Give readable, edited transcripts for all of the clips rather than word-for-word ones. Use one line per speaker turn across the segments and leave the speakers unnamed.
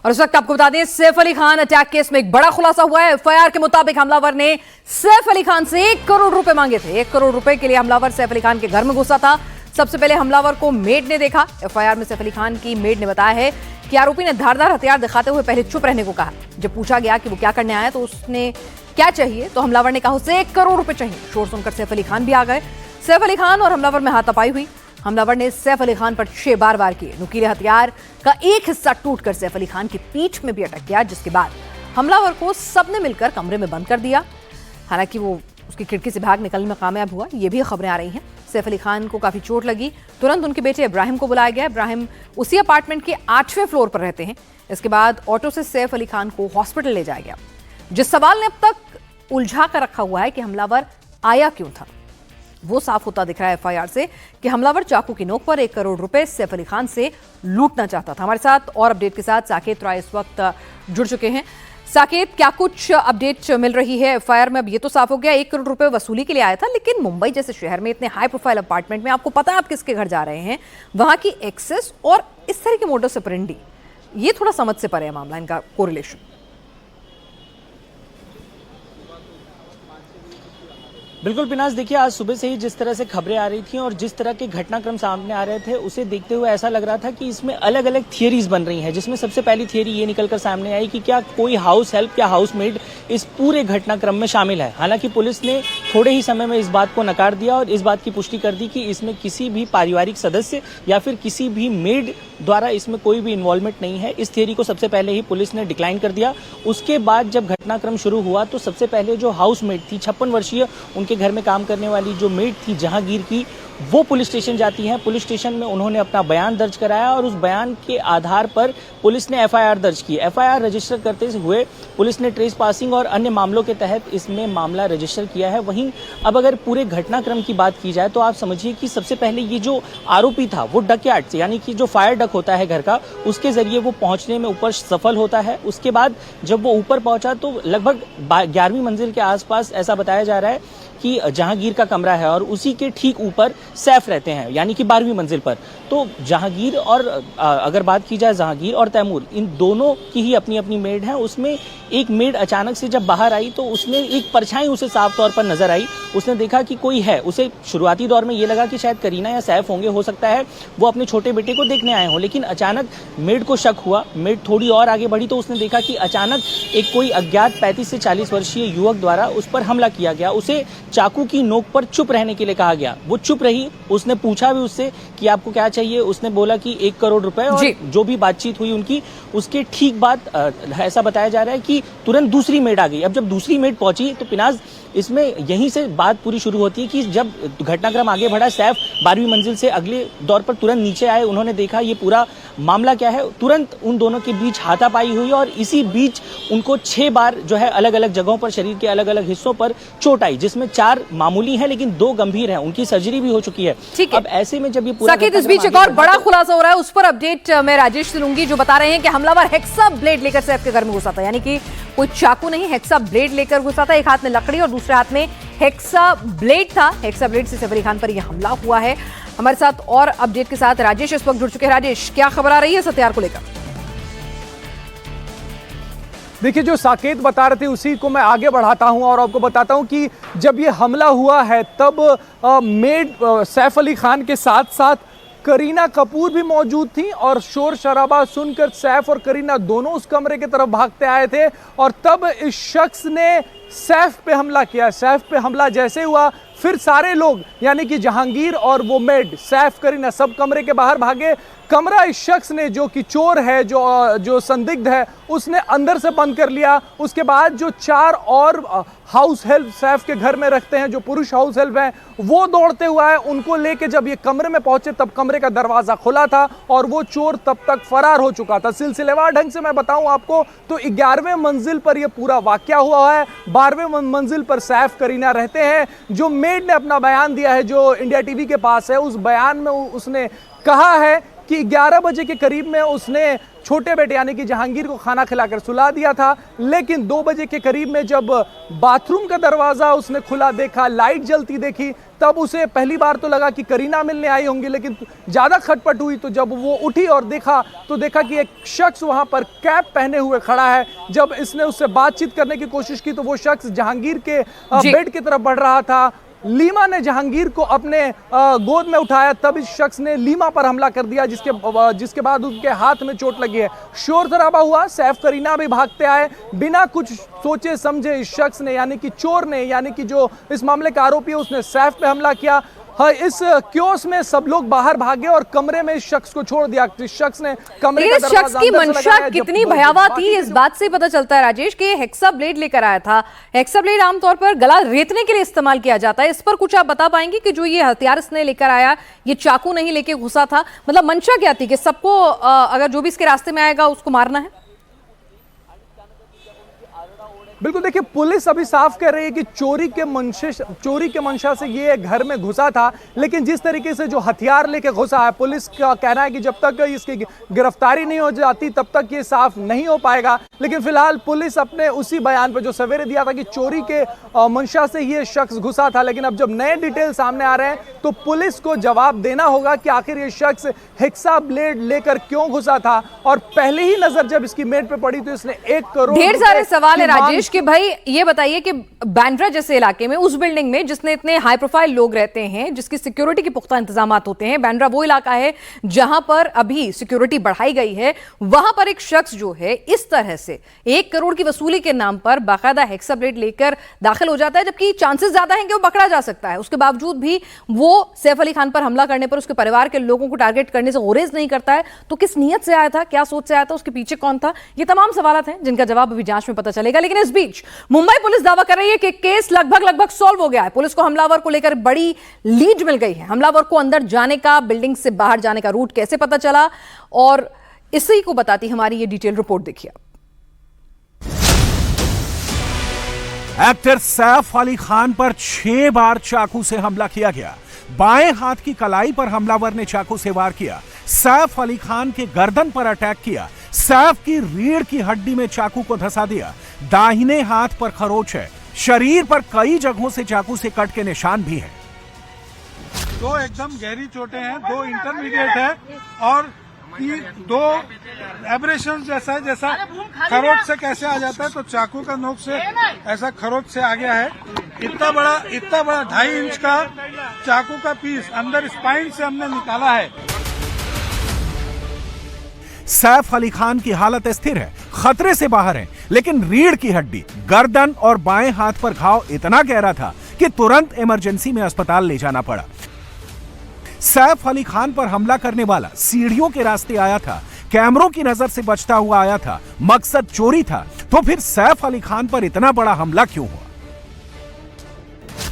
और इस वक्त आपको बता दें, सैफ अली खान अटैक केस में एक बड़ा खुलासा हुआ है। एफआईआर के मुताबिक हमलावर ने सैफ अली खान से 1 करोड़ रुपए मांगे थे। 1 करोड़ रुपए के लिए हमलावर सैफ अली खान के घर में घुसा था। सबसे पहले हमलावर को मेड ने देखा। एफआईआर में सैफ अली खान की मेड ने बताया है कि आरोपी ने धारदार हथियार दिखाते हुए पहले चुप रहने को कहा। जब पूछा गया कि वो क्या करने आया तो उसने क्या चाहिए, तो हमलावर ने कहा उसे 1 करोड़ रुपए चाहिए। शोर सुनकर सैफ अली खान भी आ गए। सैफ अली खान और हमलावर में हाथापाई हुई। हमलावर ने सैफ अली खान पर 6 बार वार किए। नुकीले हथियार का एक हिस्सा टूटकर सैफ अली खान की पीठ में भी अटक गया, जिसके बाद हमलावर को सबने मिलकर कमरे में बंद कर दिया। हालांकि वो उसकी खिड़की से भाग निकलने में कामयाब हुआ, ये भी खबरें आ रही हैं। सैफ अली खान को काफी चोट लगी। तुरंत उनके बेटे इब्राहिम को बुलाया गया। इब्राहिम उसी अपार्टमेंट के 8वें फ्लोर पर रहते हैं। इसके बाद ऑटो से सैफ अली खान को हॉस्पिटल ले जाया गया। जिस सवाल ने अब तक उलझा कर रखा हुआ है कि हमलावर आया क्यों था, वो साफ होता दिख रहा है एफआईआर से कि हमलावर चाकू की नोक पर 1 करोड़ रुपए सैफ अली खान से लूटना चाहता था। हमारे साथ और अपडेट के साथ साकेत राय इस वक्त जुड़ चुके हैं। साकेत, क्या कुछ अपडेट मिल रही है एफआईआर में? अब ये तो साफ हो गया 1 करोड़ रुपए वसूली के लिए आया था, लेकिन मुंबई जैसे शहर में इतने हाई प्रोफाइल अपार्टमेंट में आपको पता है आप किसके घर जा रहे हैं, वहां की एक्सेस और इस तरह के मोडस ऑपरेंडी, ये थोड़ा समझ से परे है मामला, इनका कोरिलेशन।
बिल्कुल पिनाज, देखिए आज सुबह से ही जिस तरह से खबरें आ रही थी और जिस तरह के घटनाक्रम सामने आ रहे थे, उसे देखते हुए ऐसा लग रहा था कि इसमें अलग अलग थियरीज बन रही हैं, जिसमें सबसे पहली थियरी ये निकलकर सामने आई कि क्या कोई हाउस हेल्प या हाउसमेड इस पूरे घटनाक्रम में शामिल है। हालांकि पुलिस ने थोड़े ही समय में इस बात को नकार दिया और इस बात की पुष्टि कर दी कि इसमें किसी भी पारिवारिक सदस्य या फिर किसी भी मेड द्वारा इसमें कोई भी इन्वॉल्वमेंट नहीं है। इस थियरी को सबसे पहले ही पुलिस ने डिक्लाइन कर दिया। उसके बाद जब घटनाक्रम शुरू हुआ तो सबसे पहले जो हाउसमेड थी, 56 वर्षीय उनके घर में काम करने वाली जो मेड थी जहांगीर की, वो पुलिस स्टेशन जाती हैं। पुलिस स्टेशन में उन्होंने अपना बयान दर्ज कराया और उस बयान के आधार पर पुलिस ने एफआईआर दर्ज की। एफआईआर रजिस्टर करते हुए पुलिस ने ट्रेस पासिंग और अन्य मामलों के तहत इसमें मामला रजिस्टर किया है। वहीं अब अगर पूरे घटनाक्रम की बात की जाए तो आप समझिए कि सबसे पहले ये जो आरोपी था वो डकयार्ड से, यानी कि जो फायर डक होता है घर का, उसके जरिए वो पहुंचने में ऊपर सफल होता है। उसके बाद जब वो ऊपर पहुंचा तो लगभग 11वीं मंजिल के आसपास ऐसा बताया जा रहा है कि जहांगीर का कमरा है और उसी के ठीक ऊपर सैफ रहते हैं, यानी कि 12वीं मंजिल पर। तो जहांगीर और अगर बात की जाए जहांगीर और तैमूर, इन दोनों की ही अपनी अपनी मेड है। उसमें एक मेड अचानक से जब बाहर आई तो उसने एक परछाई उसे साफ तौर पर नजर आई। उसने देखा कि कोई है। उसे शुरुआती दौर में ये लगा कि शायद करीना या सैफ होंगे, हो सकता है वो अपने छोटे बेटे को देखने आए हों। लेकिन अचानक मेड को शक हुआ। मेड थोड़ी और आगे बढ़ी तो उसने देखा कि अचानक एक कोई अज्ञात 35 से 40 वर्षीय युवक द्वारा उस पर हमला किया गया। उसे चाकू की नोक पर चुप रहने के लिए कहा गया। वो चुप रही। उसने पूछा भी उससे कि आपको क्या चाहिए। उसने बोला कि 1 करोड़ रुपए, और जो भी बातचीत हुई उनकी, उसके ठीक बाद ऐसा बताया जा रहा है कि तुरंत दूसरी मेड आ गई। अब जब दूसरी मेड पहुंची तो पिनाज, इसमें यहीं से बात पूरी शुरू होती है कि जब घटनाक्रम आगे बढ़ा, सैफ 12वीं मंजिल से अगले दौर पर तुरंत नीचे आए। उन्होंने देखा ये पूरा मामला क्या है। तुरंत उन दोनों के बीच हाथापाई हुई और इसी बीच उनको 6 बार जो है अलग अलग जगहों पर, शरीर के अलग अलग हिस्सों पर चोट आई, जिसमें 4 मामूली हैं लेकिन 2 गंभीर हैं। उनकी सर्जरी भी हो चुकी है। अब ऐसे में जब ये पूरा
इस बीच एक और बड़ा खुलासा हो रहा है, उस पर अपडेट मैं राजेश से लूंगी, जो बता रहे हैं कि हमलावर हेक्सा ब्लेड लेकर सैफ के घर में घुसा था। यानी कि कोई चाकू नहीं, हेक्सा ब्लेड लेकर घुसा था। एक हाथ में लकड़ी और दूसरे हाथ में हेक्सा ब्लेड था। हेक्सा ब्लेड से सैफ अली खान पर यह हमला हुआ है। हमारे साथ और अपडेट के साथ राजेश इस वक्त जुड़ चुके हैं। राजेश, क्या खबर आ रही है इस हथियार को लेकर?
देखिए, जो साकेत बता रहे थे उसी को मैं आगे बढ़ाता हूं और आपको बताता हूं कि जब ये हमला हुआ है तब मेड सैफ अली खान के साथ साथ करीना कपूर भी मौजूद थी और शोर शराबा सुनकर सैफ और करीना दोनों उस कमरे की तरफ भागते आए थे और तब इस शख्स ने सैफ पे हमला किया। सैफ पे हमला जैसे हुआ, फिर सारे लोग यानी कि जहांगीर और वो मेड, सैफ, करीना, सब कमरे के बाहर भागे। कमरा इस शख्स ने, जो कि चोर है, जो संदिग्ध है, उसने अंदर से बंद कर लिया। उसके बाद जो 4 और हाउस हेल्प सैफ के घर में रखते हैं, जो पुरुष हाउस हेल्प हैं, वो दौड़ते हुआ है। उनको लेके जब ये कमरे में पहुंचे तब कमरे का दरवाजा खुला था और वो चोर तब तक फरार हो चुका था। सिलसिलेवार ढंग से मैं बताऊं आपको तो 11वें मंजिल पर यह पूरा वाकया हुआ है। 12वें मंजिल पर सैफ, करीना रहते हैं। जो मेड ने अपना बयान दिया है, जो इंडिया टीवी के पास है, उस बयान में उसने कहा है कि 11 बजे के करीब में उसने छोटे बेटे यानी कि जहांगीर को खाना खिलाकर सुला दिया था। लेकिन 2 बजे के करीब में जब बाथरूम का दरवाजा उसने खुला देखा, लाइट जलती देखी, तब उसे पहली बार तो लगा कि करीना मिलने आई होंगी, लेकिन ज्यादा खटपट हुई तो जब वो उठी और देखा कि एक शख्स वहां पर कैप पहने हुए खड़ा है। जब इसने उससे बातचीत करने की कोशिश की तो वो शख्स जहांगीर के बेड की तरफ बढ़ रहा था। लीमा ने जहांगीर को अपने गोद में उठाया, तब इस शख्स ने लीमा पर हमला कर दिया, जिसके बाद उनके हाथ में चोट लगी है। शोर शराबा हुआ, सैफ करीना भी भागते आए। बिना कुछ सोचे समझे इस शख्स ने यानी कि चोर ने, यानी कि जो इस मामले का आरोपी है, उसने सैफ पे हमला किया। हाँ, इस क्योस में सब लोग बाहर भागे और कमरे में इस शख्स को छोड़ दिया। इस शख्स ने कमरे का दरवाजा
शख्स की मंशा कितनी भयावह थी इस बात से पता चलता है राजेश कि हेक्सा ब्लेड लेकर आया था। हेक्सा ब्लेड आमतौर पर गला रेतने के लिए इस्तेमाल किया जाता है। इस पर कुछ आप बता पाएंगे कि जो ये हथियार इसने लेकर आया, ये चाकू नहीं लेके घुसा था, मतलब मंशा क्या थी कि सबको अगर जो भी इसके रास्ते में आएगा उसको मारना है?
बिल्कुल, देखिए पुलिस अभी साफ कह रही है कि चोरी के मंशा से ये घर में घुसा था, लेकिन जिस तरीके से जो हथियार लेके घुसा है, पुलिस का कहना है कि जब तक इसकी गिरफ्तारी नहीं हो जाती तब तक ये साफ नहीं हो पाएगा। लेकिन फिलहाल पुलिस अपने उसी बयान पर जो सवेरे दिया था कि चोरी के मंशा से ये शख्स घुसा था, लेकिन अब जब नए डिटेल सामने आ रहे हैं तो पुलिस को जवाब देना होगा कि आखिर ये शख्स हेक्सा ब्लेड लेकर क्यों घुसा था। और पहले ही नजर जब इसकी मेड पे पड़ी तो इसने 1 करोड़,
ढेर सारे सवाल है राजेश कि भाई ये बताइए कि बांद्रा जैसे इलाके में, उस बिल्डिंग में जिसने इतने हाई प्रोफाइल लोग रहते हैं, जिसकी सिक्योरिटी के पुख्ता इंतजाम होते हैं, बांद्रा वो इलाका है जहां पर अभी सिक्योरिटी बढ़ाई गई है, वहां पर एक शख्स जो है इस तरह से 1 करोड़ की वसूली के नाम पर बाकायदा हेक्सा ब्लेड लेकर दाखिल हो जाता है, जबकि चांसेस ज्यादा हैं कि वो पकड़ा जा सकता है। उसके बावजूद भी वो सैफ अली खान पर हमला करने पर, उसके परिवार के लोगों को टारगेट करने से गुरेज नहीं करता है। तो किस नीयत से आया था, क्या सोच से आया था, उसके पीछे कौन था? ये तमाम सवाल हैं जिनका जवाब अभी जांच में पता चलेगा। लेकिन इस बीच मुंबई पुलिस दावा कर रही है कि केस लगभग सॉल्व हो गया है। पुलिस को हमलावर को लेकर बड़ी लीड मिल गई है। हमलावर को अंदर जाने का, बिल्डिंग से बाहर जाने का रूट कैसे पता चला, और इसी को बताती हमारी ये डिटेल रिपोर्ट देखिए।
एक्टर सैफ अली खान पर 6 बार चाकू से हमला किया गया। बाएं हाथ की कलाई पर हमलावर ने चाकू से वार किया। सैफ अली खान के गर्दन पर अटैक किया। सैफ की रीढ़ की हड्डी में चाकू को धंसा दिया। दाहिने हाथ पर खरोच है। शरीर पर कई जगहों से चाकू से कट के निशान भी हैं।
2 एकदम गहरी चोटें हैं, 2 इंटरमीडिएट है और 2 एब्रेशन जैसा है, जैसा खरोच से कैसे आ जाता है तो चाकू का नोक से ऐसा खरोच से आ गया है। इतना बड़ा 2.5 इंच का चाकू का पीस अंदर स्पाइन से हमने निकाला है।
सैफ अली खान की हालत स्थिर है, खतरे से बाहर है, लेकिन रीढ़ की हड्डी, गर्दन और बाएं हाथ पर घाव इतना गहरा था कि तुरंत इमरजेंसी में अस्पताल ले जाना पड़ा। सैफ अली खान पर हमला करने वाला सीढ़ियों के रास्ते आया था, कैमरों की नजर से बचता हुआ आया था, मकसद चोरी था, तो फिर सैफ अली खान पर इतना बड़ा हमला क्यों हुआ?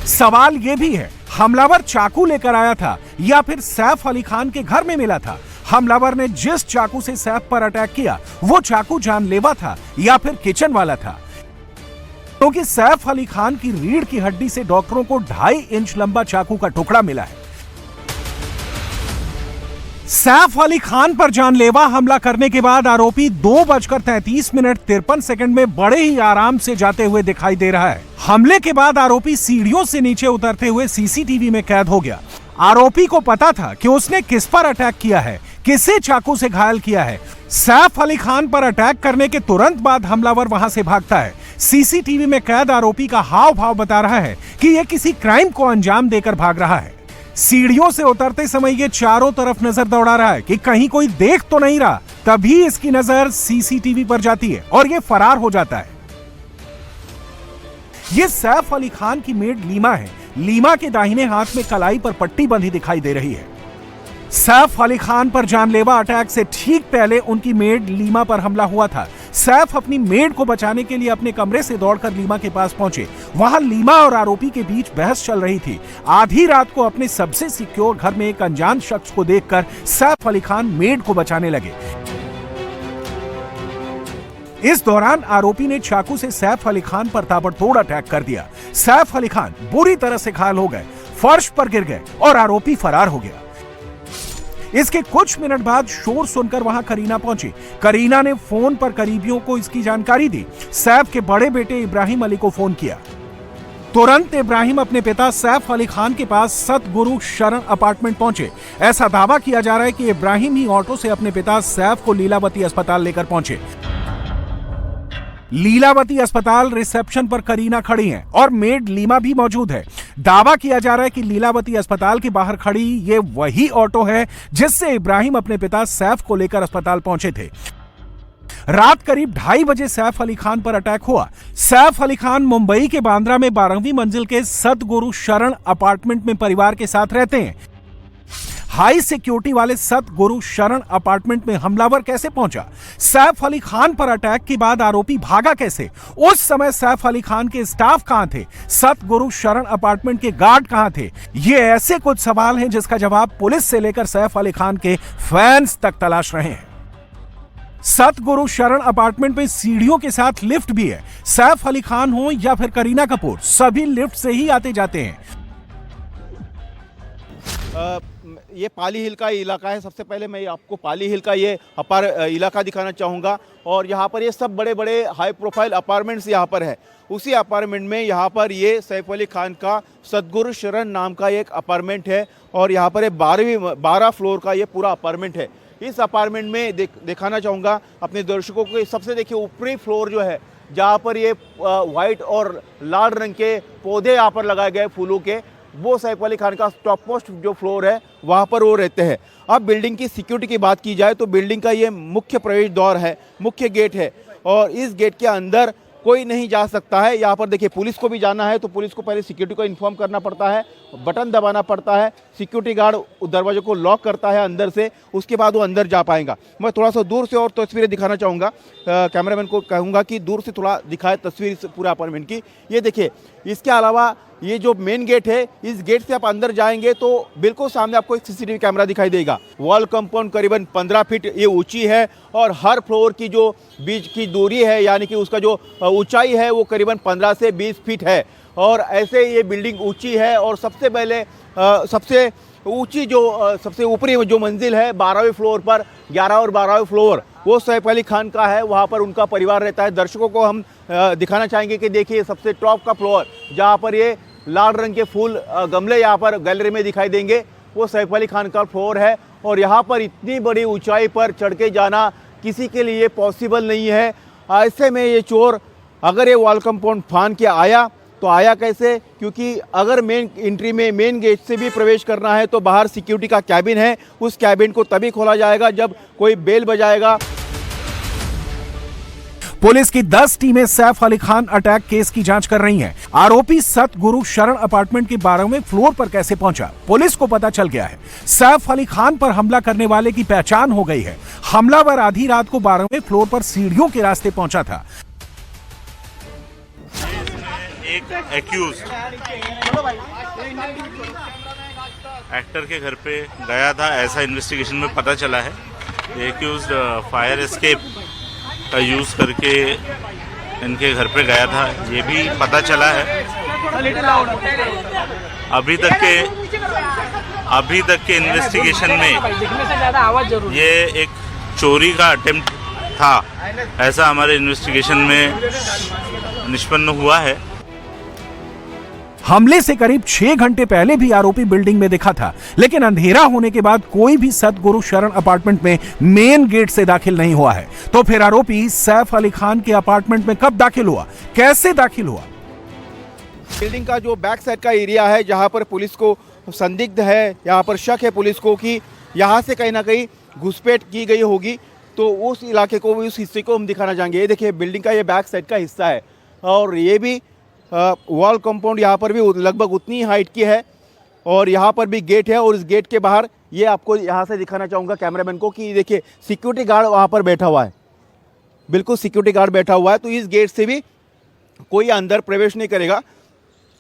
सवाल यह भी है, हमलावर चाकू लेकर आया था या फिर सैफ अली खान के घर में मिला था? हमलावर ने जिस चाकू से सैफ पर अटैक किया वो चाकू जानलेवा था या फिर किचन वाला था? क्योंकि सैफ अली खान की रीढ़ की हड्डी से डॉक्टरों को 2.5 इंच लंबा चाकू का टुकड़ा मिला है। सैफ अली खान पर जानलेवा हमला करने के बाद आरोपी 2:33 में बड़े ही आराम से जाते हुए दिखाई दे रहा है। हमले के बाद आरोपी सीढ़ियों से नीचे उतरते हुए सीसीटीवी में कैद हो गया। आरोपी को पता था कि उसने किस पर अटैक किया है, किसे चाकू से घायल किया है। सैफ अली खान पर अटैक करने के तुरंत बाद हमलावर वहां से भागता है। सीसीटीवी में कैद आरोपी का हाव भाव बता रहा है कि यह किसी क्राइम को अंजाम देकर भाग रहा है। सीढ़ियों से उतरते समय ये चारों तरफ नजर दौड़ा रहा है कि कहीं कोई देख तो नहीं रहा। तभी इसकी नजर सीसीटीवी पर जाती है और ये फरार हो जाता है। ये सैफ अली खान की मेड लीमा है। लीमा के दाहिने हाथ में कलाई पर पट्टी बंधी दिखाई दे रही है। सैफ अली खान पर जानलेवा अटैक से ठीक पहले उनकी मेड लीमा पर हमला हुआ था। सैफ अपनी मेड को बचाने के लिए अपने कमरे से दौड़कर लीमा के पास पहुंचे। वहां लीमा और आरोपी के बीच बहस चल रही थी। आधी रात को अपने सबसे सिक्योर घर में एक अनजान शख्स को देखकर सैफ अली खान मेड को बचाने लगे। इस दौरान आरोपी ने चाकू से सैफ अली खान पर ताबड़तोड़ अटैक कर दिया। सैफ अली खान बुरी तरह से घायल हो गए, फर्श पर गिर गए और आरोपी फरार हो गया। इसके कुछ मिनट बाद शोर सुनकर वहां करीना पहुंची। करीना ने फोन पर करीबियों को इसकी जानकारी दी। सैफ के बड़े बेटे इब्राहिम अली को फोन किया। तुरंत इब्राहिम अपने पिता सैफ अली खान के पास सतगुरु शरण अपार्टमेंट पहुंचे। ऐसा दावा किया जा रहा है कि इब्राहिम ही ऑटो से अपने पिता सैफ को लीलावती अस्पताल लेकर पहुंचे। लीलावती अस्पताल रिसेप्शन पर करीना खड़ी हैं और मेड लीमा भी मौजूद है। दावा किया जा रहा है कि लीलावती अस्पताल के बाहर खड़ी ये वही ऑटो है जिससे इब्राहिम अपने पिता सैफ को लेकर अस्पताल पहुंचे थे। रात करीब 2:30 बजे सैफ अली खान पर अटैक हुआ। सैफ अली खान मुंबई के बांद्रा में 12वीं मंजिल के सतगुरु शरण अपार्टमेंट में परिवार के साथ रहते हैं। हाई सिक्योरिटी वाले सतगुरु शरण अपार्टमेंट में हमलावर कैसे पहुंचा? सैफ अली खान पर अटैक के बाद आरोपी भागा कैसे? उस समय सैफ अली खान के स्टाफ कहां थे? सतगुरु शरण अपार्टमेंट के गार्ड कहां थे? ये ऐसे कुछ सवाल हैं जिसका जवाब पुलिस से लेकर सैफ अली खान के फैंस तक तलाश रहे हैं। सतगुरु शरण अपार्टमेंट में सीढ़ियों के साथ लिफ्ट भी है। सैफ अली खान हो या फिर करीना कपूर, सभी लिफ्ट से ही आते जाते हैं।
ये पाली हिल का इलाका है। सबसे पहले मैं आपको पाली हिल का ये इलाका दिखाना चाहूँगा और यहाँ पर ये सब बड़े बड़े हाई प्रोफाइल अपार्टमेंट्स यहाँ पर है। उसी अपार्टमेंट में यहाँ पर ये सैफ अली खान का सतगुरु शरण नाम का एक अपार्टमेंट है और यहाँ पर 12 फ्लोर का ये पूरा अपार्टमेंट है। इस अपार्टमेंट में दिखाना चाहूँगा अपने दर्शकों को। सबसे देखिए ऊपरी फ्लोर जो है जहाँ पर ये वाइट और लाल रंग के पौधे यहाँ पर लगाए गए फूलों के, वो सैफ अली खान का टॉप मोस्ट जो फ्लोर है वहाँ पर वो रहते हैं। अब बिल्डिंग की सिक्योरिटी की बात की जाए तो बिल्डिंग का ये मुख्य प्रवेश द्वार है, मुख्य गेट है और इस गेट के अंदर कोई नहीं जा सकता है। यहाँ पर देखिए पुलिस को भी जाना है तो पुलिस को पहले सिक्योरिटी को इन्फॉर्म करना पड़ता है, बटन दबाना पड़ता है, सिक्योरिटी गार्ड दरवाजे को लॉक करता है अंदर से, उसके बाद वो अंदर जा पाएगा। मैं थोड़ा सा दूर से और तस्वीरें दिखाना चाहूँगा, कैमरामैन को कहूँगा कि दूर से थोड़ा दिखाए तस्वीर इस पूरे अपार्टमेंट की। ये देखिए, इसके अलावा ये जो मेन गेट है, इस गेट से आप अंदर जाएंगे तो बिल्कुल सामने आपको एक सीसीटीवी कैमरा दिखाई देगा। वॉल कंपाउंड करीबन 15 फीट ये ऊंची है और हर फ्लोर की जो बीच की दूरी है यानी कि उसका जो ऊंचाई है वो करीबन 15 से 20 फीट है और ऐसे ये बिल्डिंग ऊंची है। और सबसे पहले सबसे ऊंची जो सबसे ऊपरी जो मंजिल है 12वें फ्लोर पर, 11 और 12वें फ्लोर वो सैफ अली खान का है, वहाँ पर उनका परिवार रहता है। दर्शकों को हम दिखाना चाहेंगे कि देखिए सबसे टॉप का फ्लोर जहाँ पर ये लाल रंग के फूल गमले यहाँ पर गैलरी में दिखाई देंगे, वो सैफ अली खान का फ्लोर है। और यहाँ पर इतनी बड़ी ऊंचाई पर चढ़ के जाना किसी के लिए पॉसिबल नहीं है। ऐसे में ये चोर अगर ये वॉल कंपाउंड फान के आया तो आया कैसे? क्योंकि अगर मेन एंट्री में मेन गेट से भी प्रवेश करना है तो बाहर सिक्योरिटी का कैबिन है, उस कैबिन को तभी खोला जाएगा जब कोई बेल बजाएगा।
पुलिस की 10 टीमें सैफ अली खान अटैक केस की जांच कर रही हैं। आरोपी सतगुरु शरण अपार्टमेंट के 12वें फ्लोर पर कैसे पहुंचा, पुलिस को पता चल गया है। सैफ अली खान पर हमला करने वाले की पहचान हो गई है। हमलावर आधी रात को 12वें फ्लोर पर सीढ़ियों के रास्ते पहुंचा था।
एक एक्यूज एक्टर के घर पे गया था, ऐसा इन्वेस्टिगेशन में पता चला है। एक्यूज फायर एस्केप का यूज करके इनके घर पे गया था, ये भी पता चला है। अभी तक के इन्वेस्टिगेशन में ये एक चोरी का अटेम्प्ट था, ऐसा हमारे इन्वेस्टिगेशन में निष्पन्न हुआ है।
हमले से करीब 6 घंटे पहले भी आरोपी बिल्डिंग में दिखा था, लेकिन अंधेरा होने के बाद कोई भी सतगुरु शरण अपार्टमेंट में मेन गेट से दाखिल नहीं हुआ है। तो फिर आरोपी सैफ अली खान के अपार्टमेंट में कब दाखिल हुआ, कैसे दाखिल हुआ?
बिल्डिंग का जो बैक साइड का एरिया है जहां पर पुलिस को संदिग्ध है, यहाँ पर शक है पुलिस को कि यहाँ से कहीं ना कहीं घुसपैठ की गई होगी, तो उस इलाके को, उस हिस्से को हम दिखाना चाहेंगे। ये देखिए बिल्डिंग का ये बैक साइड का हिस्सा है और ये भी वॉल कंपाउंड यहाँ पर भी लगभग उतनी हाइट की है और यहाँ पर भी गेट है। और इस गेट के बाहर ये आपको यहाँ से दिखाना चाहूँगा कैमरामैन को कि देखिए सिक्योरिटी गार्ड वहाँ पर बैठा हुआ है, बिल्कुल सिक्योरिटी गार्ड बैठा हुआ है। तो इस गेट से भी कोई अंदर प्रवेश नहीं करेगा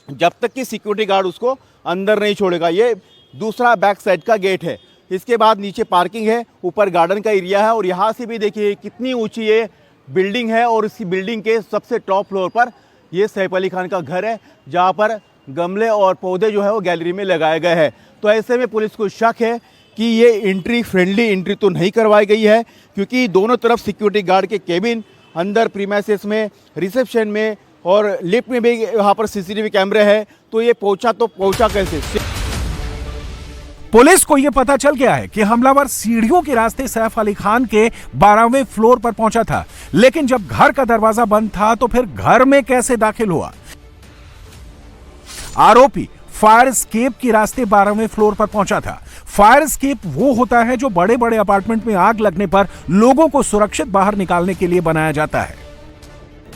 जब तक कि सिक्योरिटी गार्ड उसको अंदर नहीं छोड़ेगा। ये दूसरा बैक साइड का गेट है। इसके बाद नीचे पार्किंग है, ऊपर गार्डन का एरिया है और यहाँ से भी देखिए कितनी ऊँची ये बिल्डिंग है और इसी बिल्डिंग के सबसे टॉप फ्लोर पर ये सैफ अली खान का घर है जहाँ पर गमले और पौधे जो है वो गैलरी में लगाए गए हैं। तो ऐसे में पुलिस को शक है कि ये एंट्री फ्रेंडली एंट्री तो नहीं करवाई गई है, क्योंकि दोनों तरफ सिक्योरिटी गार्ड के केबिन, अंदर प्रीमाइसेस में, रिसेप्शन में और लिफ्ट में भी यहाँ पर सीसीटीवी कैमरे हैं। तो ये पहुंचा कैसे?
पुलिस को यह पता चल गया है कि हमलावर सीढ़ियों के रास्ते सैफ अली खान के 12वें फ्लोर पर पहुंचा था, लेकिन जब घर का दरवाजा बंद था तो फिर घर में कैसे दाखिल हुआ? आरोपी फायर एस्केप के रास्ते 12वें फ्लोर पर पहुंचा था। फायर एस्केप वो होता है जो बड़े बड़े अपार्टमेंट में आग लगने पर लोगों को सुरक्षित बाहर निकालने के लिए बनाया जाता है।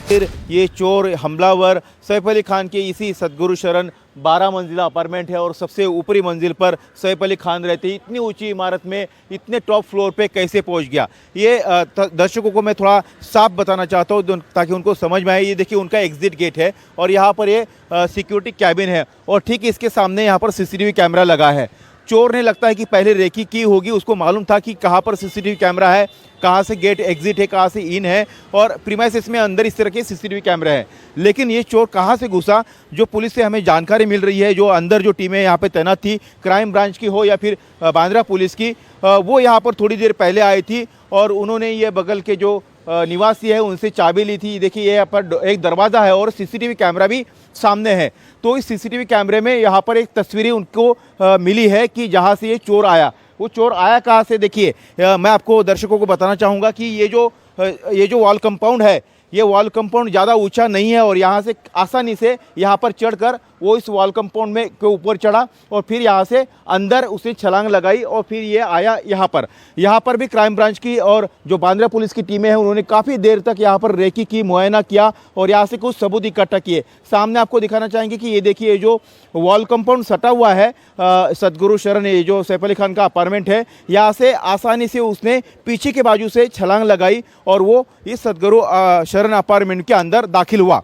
फिर ये चोर हमलावर सैफ अली खान के इसी सदगुरु शरण 12 मंजिला अपार्टमेंट है और सबसे ऊपरी मंजिल पर सैफ अली खान रहते हैं। इतनी ऊंची इमारत में इतने टॉप फ्लोर पे कैसे पहुंच गया, ये दर्शकों को मैं थोड़ा साफ बताना चाहता हूं ताकि उनको समझ में आए। ये देखिए उनका एग्जिट गेट है और यहाँ पर ये सिक्योरिटी कैबिन है और ठीक इसके सामने यहाँ पर सीसीटीवी कैमरा लगा है। चोर ने लगता है कि पहले रेकी की होगी, उसको मालूम था कि कहाँ पर सीसीटीवी कैमरा है, कहाँ से गेट एग्जिट है, कहाँ से इन है और प्रीमाइसेस में अंदर इस तरह के सीसीटीवी कैमरे हैं। लेकिन ये चोर कहाँ से घुसा, जो पुलिस से हमें जानकारी मिल रही है, जो अंदर जो टीमें यहाँ पे तैनात थी, क्राइम ब्रांच की हो या फिर बांद्रा पुलिस की, वो यहाँ पर थोड़ी देर पहले आई थी और उन्होंने ये बगल के जो निवासी है उनसे चाबी ली थी। देखिए ये यहाँ पर एक दरवाज़ा है और सीसीटीवी कैमरा भी सामने है। तो इस सीसीटीवी कैमरे में यहाँ पर एक तस्वीरें उनको मिली है कि जहाँ से ये चोर आया। वो चोर आया कहाँ से, देखिए मैं आपको दर्शकों को बताना चाहूँगा कि ये जो वॉल कंपाउंड है, ये वॉल कंपाउंड ज़्यादा ऊंचा नहीं है और यहाँ से आसानी से यहाँ पर चढ़कर वो इस वॉल कंपाउंड में के ऊपर चढ़ा और फिर यहाँ से अंदर उसने छलांग लगाई और फिर ये आया यहाँ पर भी क्राइम ब्रांच की और जो बांद्रा पुलिस की टीमें हैं उन्होंने काफ़ी देर तक यहाँ पर रेकी की, मुआयना किया और यहाँ से कुछ सबूत इकट्ठा किए। सामने आपको दिखाना चाहेंगे कि ये देखिए जो वॉल कंपाउंड सटा हुआ है सदगुरु शरण, ये जो सैफ अली खान का अपार्टमेंट है, यहाँ से आसानी से उसने पीछे के बाजू से छलांग लगाई और वो इस सदगुरु शरण अपार्टमेंट के अंदर दाखिल हुआ।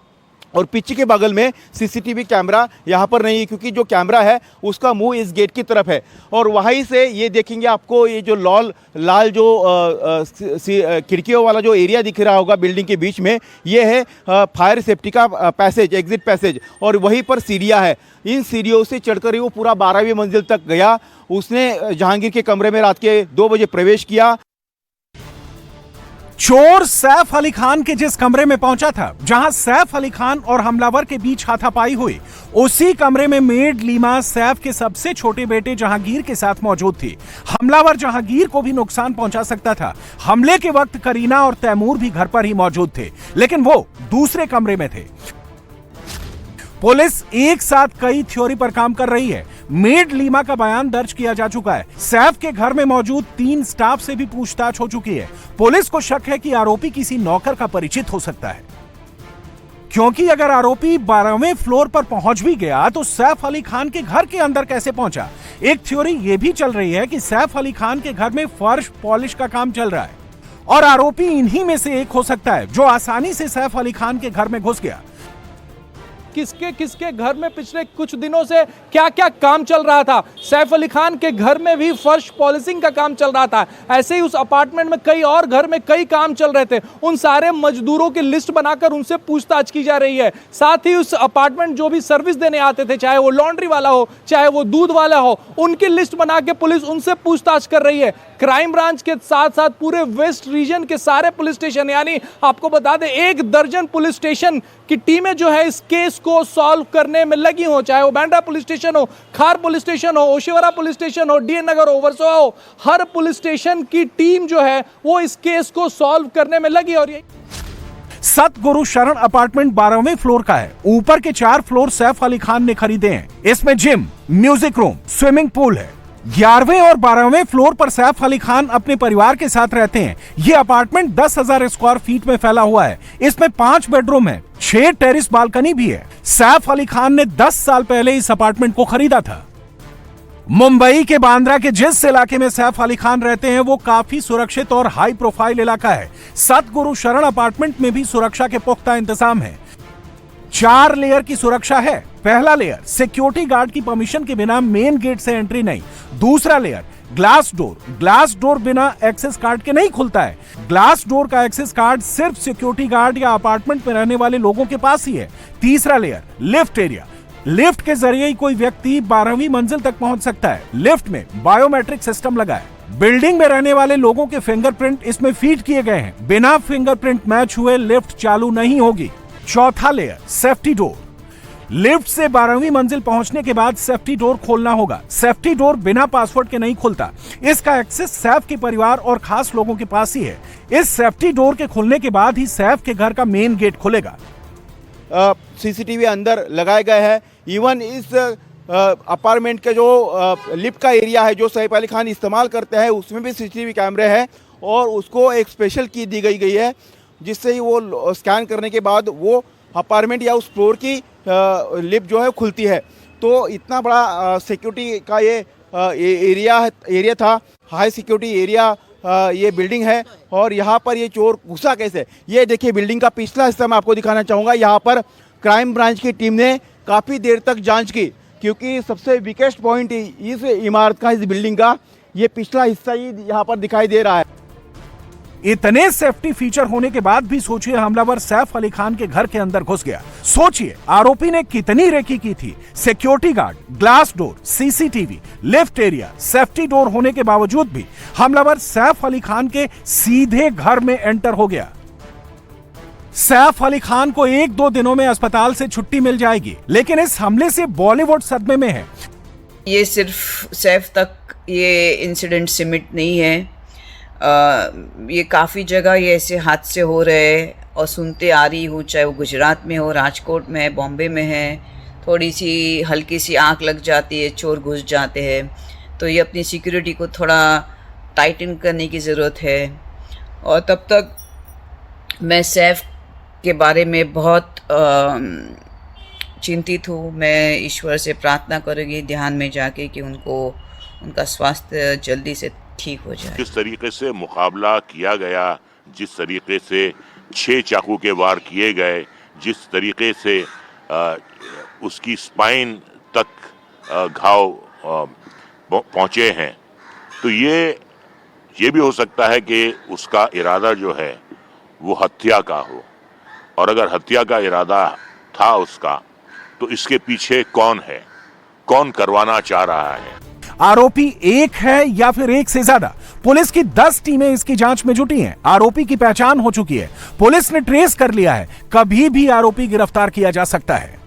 और पीछे के बगल में सीसीटीवी कैमरा यहाँ पर नहीं है, क्योंकि जो कैमरा है उसका मुंह इस गेट की तरफ है और वहीं से ये देखेंगे आपको ये जो लाल जो खिड़कियों वाला जो एरिया दिख रहा होगा बिल्डिंग के बीच में, ये है फायर सेफ्टी का पैसेज, एग्जिट पैसेज और वहीं पर सीढ़ियाँ है। इन सीढ़ियों से चढ़कर ही वो पूरा 12वीं मंजिल तक गया। उसने जहांगीर के कमरे में रात के 2 बजे प्रवेश किया।
चोर सैफ अली खान के जिस कमरे में पहुंचा था, जहां सैफ अली खान और हमलावर के बीच हाथापाई हुई, उसी कमरे में मेड लीमा सैफ के सबसे छोटे बेटे जहांगीर के साथ मौजूद थी। हमलावर जहांगीर को भी नुकसान पहुंचा सकता था। हमले के वक्त करीना और तैमूर भी घर पर ही मौजूद थे, लेकिन वो दूसरे कमरे में थे। पुलिस एक साथ कई थ्योरी पर काम कर रही है। मेड लीमा का बयान दर्ज किया जा चुका है। सैफ के घर में मौजूद 3 स्टाफ से भी पूछताछ हो चुकी है। पुलिस को शक है कि आरोपी किसी नौकर का परिचित हो सकता है, क्योंकि अगर आरोपी 12वें फ्लोर पर पहुंच भी गया तो सैफ अली खान के घर के अंदर कैसे पहुंचा। एक थ्योरी यह भी चल रही है कि सैफ अली खान के घर में फर्श पॉलिश का काम चल रहा है और आरोपी इन्हीं में से एक हो सकता है जो आसानी से सैफ अली खान के घर में घुस गया।
किसके किसके घर में पिछले कुछ दिनों से क्या क्या काम चल रहा था। सैफ अली खान के घर में भी फर्श पॉलिशिंग का काम चल रहा था। ऐसे ही उस अपार्टमेंट में कई और घर में कई काम चल रहे थे। उन सारे मजदूरों की लिस्ट बनाकर उनसे पूछताछ की जा रही है। साथ ही उस अपार्टमेंट जो भी सर्विस देने आते थे, चाहे वो लॉन्ड्री वाला हो, चाहे वो दूध वाला हो, उनकी लिस्ट बना के पुलिस उनसे पूछताछ कर रही है। क्राइम ब्रांच के साथ साथ पूरे वेस्ट रीजन के सारे पुलिस स्टेशन, यानी आपको बता दें 1 दर्जन पुलिस स्टेशन की टीमें जो है इस केस को सॉल्व करने में लगी हो, चाहे वो बांद्रा पुलिस स्टेशन हो, खार पुलिस स्टेशन हो, ओशिवरा पुलिस स्टेशन हो, डीएन नगर हो, वर्सोवा हो, हर पुलिस स्टेशन की टीम जो है वो इस केस को सॉल्व करने में लगी। और ये
सतगुरु शरण अपार्टमेंट 12वें फ्लोर का है। ऊपर के 4 फ्लोर सैफ अली खान ने खरीदे हैं। इसमें gym, music room, swimming pool है। 11वें और 12वें फ्लोर पर सैफ अली खान अपने परिवार के साथ रहते हैं। ये अपार्टमेंट 10,000 स्क्वायर फीट में फैला हुआ है। इसमें 5 बेडरूम है, 6 टेरिस बालकनी भी है। सैफ अली खान ने 10 साल पहले इस अपार्टमेंट को खरीदा था। मुंबई के बांद्रा के जिस इलाके में सैफ अली खान रहते हैं वो काफी सुरक्षित और हाई प्रोफाइल इलाका है। सतगुरु शरण अपार्टमेंट में भी सुरक्षा के पुख्ता इंतजाम है। 4 लेयर की सुरक्षा है। पहला लेयर, सिक्योरिटी गार्ड की परमिशन के बिना मेन गेट से एंट्री नहीं। दूसरा लेयर, ग्लास डोर बिना एक्सेस कार्ड के नहीं खुलता है। ग्लास डोर का एक्सेस कार्ड सिर्फ सिक्योरिटी गार्ड या अपार्टमेंट में रहने वाले लोगों के पास ही है। तीसरा लेयर, लिफ्ट एरिया। लिफ्ट के जरिए ही कोई व्यक्ति 12वीं मंजिल तक पहुंच सकता है। लिफ्ट में बायोमेट्रिक सिस्टम लगा है। बिल्डिंग में रहने वाले लोगों के फिंगरप्रिंट इसमें फीड किए गए हैं। बिना फिंगरप्रिंट मैच हुए लिफ्ट चालू नहीं होगी। चौथा लेयर, सेफ्टी डोर। लिफ्ट से 12वीं मंजिल पहुंचने के बाद सेफ्टी डोर खोलना होगा। सेफ्टी डोर बिना पासवर्ड के नहीं खुलता। इसका एक्सेस सैफ के परिवार और खास लोगों के पास ही है। इस सेफ्टी डोर के खुलने के बाद ही सैफ के घर का मेन गेट खुलेगा।
सीसीटीवी अंदर लगाए गए हैं। इवन इस अपार्टमेंट के जो लिफ्ट का एरिया है जो सैफ अली खान इस्तेमाल करते हैं उसमें भी सीसीटीवी कैमरे हैं और उसको एक स्पेशल की दी गई है जिससे ही वो स्कैन करने के बाद वो अपार्टमेंट या उस फ्लोर की लिफ्ट जो है खुलती है। तो इतना बड़ा सिक्योरिटी का ये एरिया था, हाई सिक्योरिटी एरिया ये बिल्डिंग है। और यहाँ पर ये चोर घुसा कैसे, ये देखिए बिल्डिंग का पिछला हिस्सा मैं आपको दिखाना चाहूँगा। यहाँ पर क्राइम ब्रांच की टीम ने काफ़ी देर तक जांच की क्योंकि सबसे वीकेस्ट पॉइंट इस इमारत का, इस बिल्डिंग का ये पिछला हिस्सा ही यहाँ पर दिखाई दे रहा है।
इतने सेफ्टी फीचर होने के बाद भी सोचिए हमलावर सैफ अली खान के घर के अंदर घुस गया। सोचिए आरोपी ने कितनी रेकी की थी। Security guard, glass door, CCTV, lift area, safety door होने के बावजूद भी हमलावर सैफ अली खान के सीधे घर में एंटर हो गया। सैफ अली खान को 1-2 दिनों में अस्पताल से छुट्टी मिल जाएगी, लेकिन इस हमले से बॉलीवुड सदमे में है।
ये सिर्फ सैफ तक ये इंसिडेंट सिमिट नहीं है। ये काफ़ी जगह ये ऐसे हादसे हो रहे हैं और सुनते आ रही हूँ, चाहे वो गुजरात में हो, राजकोट में है, बॉम्बे में है। थोड़ी सी हल्की सी आँख लग जाती है, चोर घुस जाते हैं। तो ये अपनी सिक्योरिटी को थोड़ा टाइटन करने की ज़रूरत है। और तब तक मैं सैफ के बारे में बहुत चिंतित हूँ। मैं ईश्वर से प्रार्थना करूँगी ध्यान में जाके कि उनका स्वास्थ्य जल्दी से ठीक हो जाए।
जिस तरीके से मुकाबला किया गया, जिस तरीके से 6 चाकू के वार किए गए, जिस तरीके से उसकी स्पाइन तक घाव पहुँचे हैं, तो ये भी हो सकता है कि उसका इरादा जो है वो हत्या का हो। और अगर हत्या का इरादा था उसका, तो इसके पीछे कौन है, कौन करवाना चाह रहा है।
आरोपी एक है या फिर एक से ज्यादा? पुलिस की 10 टीमें इसकी जांच में जुटी हैं। आरोपी की पहचान हो चुकी है। पुलिस ने ट्रेस कर लिया है। कभी भी आरोपी गिरफ्तार किया जा सकता है।